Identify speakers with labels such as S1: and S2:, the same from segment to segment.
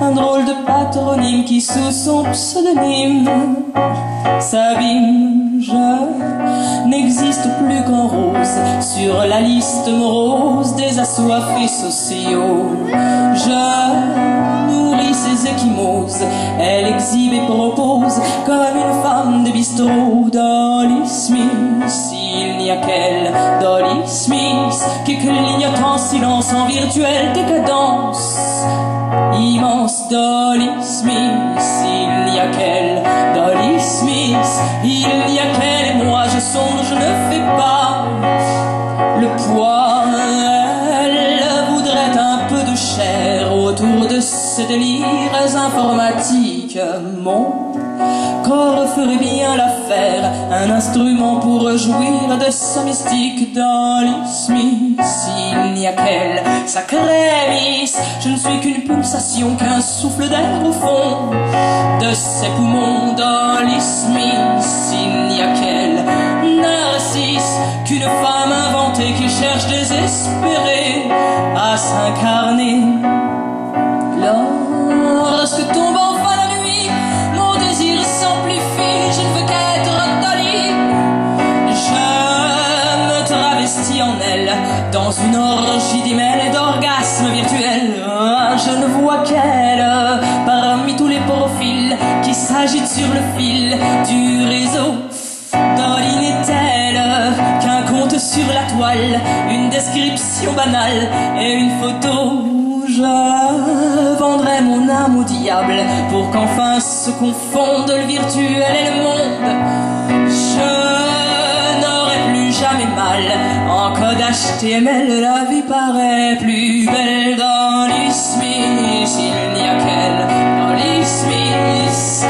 S1: un drôle de patronyme qui sous son pseudonyme s'abîme. Je n'existe plus qu'en rose sur la liste morose des assoiffés sociaux. Je nourris ses échymoses, elle exhibe et propose comme une femme de bistrot. Dolly Smith, il n'y a qu'elle, Dolly Smith, qui clignote en silence en virtuelle décadence immense. Dolly Smith, il n'y a qu'elle, Dolly Smith, il n'y a qu'elle et moi je songe, je ne fais pas le poids. Elle voudrait un peu de chair autour de ses délires informatiques. Mon corps ferait bien l'affaire, un instrument pour jouir de sa mystique. Dolly Smith, il n'y a qu'elle, sacrée Miss, je ne suis qu'une pulsation, qu'un souffle d'air au fond de ses poumons. Dolly Smith, il n'y a qu'elle, Narcisse, qu'une femme inventée qui cherche désespérée à s'incarner. Lorsque tombe enfin la nuit, mon désir s'amplifie, je ne veux qu'être Dolly. Je me travestis en elle, dans une orgie d'emails et d'orgasmes virtuels. Je ne vois qu'elle, parmi tous les profils qui s'agitent sur le fil du réseau. Dolly n'est-elle qu'un conte sur la toile, une description banale et une photo. Je vendrai mon âme au diable pour qu'enfin se confondent le virtuel et le monde. Je n'aurai plus jamais mal en code HTML, la vie paraît plus belle. Dolly Smith, il n'y a qu'elle, Dolly Smith,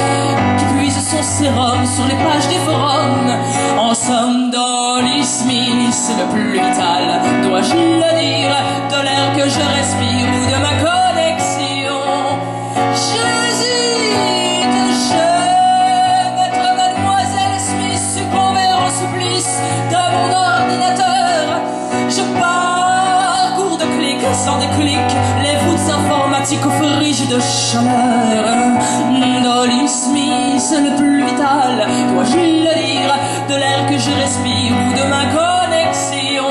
S1: qui puise son sérum sur les pages des forums. En somme, Dolly Smith, le plus vital, dois-je le dire, de l'air que je respire ou de ma connexion. J'hésite, je maître mademoiselle Smith, succomber au supplice de mon ordinateur. Je parcours de clics sans déclic les voûtes informatiques aux frigides chaleur. Dolly Smith, le plus vital, dois-je le dire, de l'air que je respire ou de ma connexion.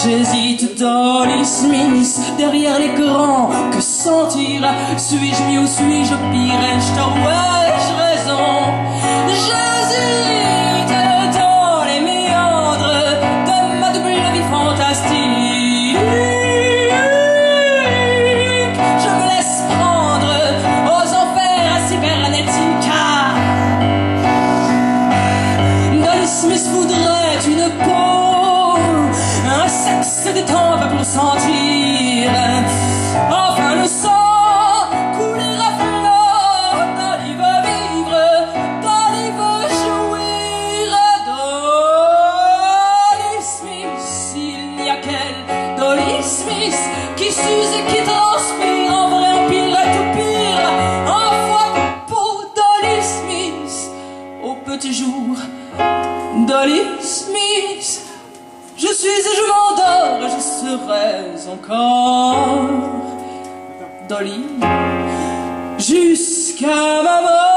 S1: J'hésite, Dolly Smith, derrière l'écran, que sentir? Suis-je mieux ou suis-je pire? Ai-je tort ou ai-je raison? J'hésite dans les méandres de ma double vie fantastique. Je me laisse prendre aux enfers cybernétiques. Dolly Smith voudrait une peau, un sexe détente pour sentir enfin le sang couler à flot. Dolly veut vivre, Dolly veut jouir. Dolly Smith, il n'y a qu'elle, Dolly Smith, qui s'use et qui transpire, en vrai empire et tout pire, en foi de peau. Dolly Smith, au petit jour, Dolly Smith, je suis et je m'endors, et je serai encore Dolly jusqu'à ma mort.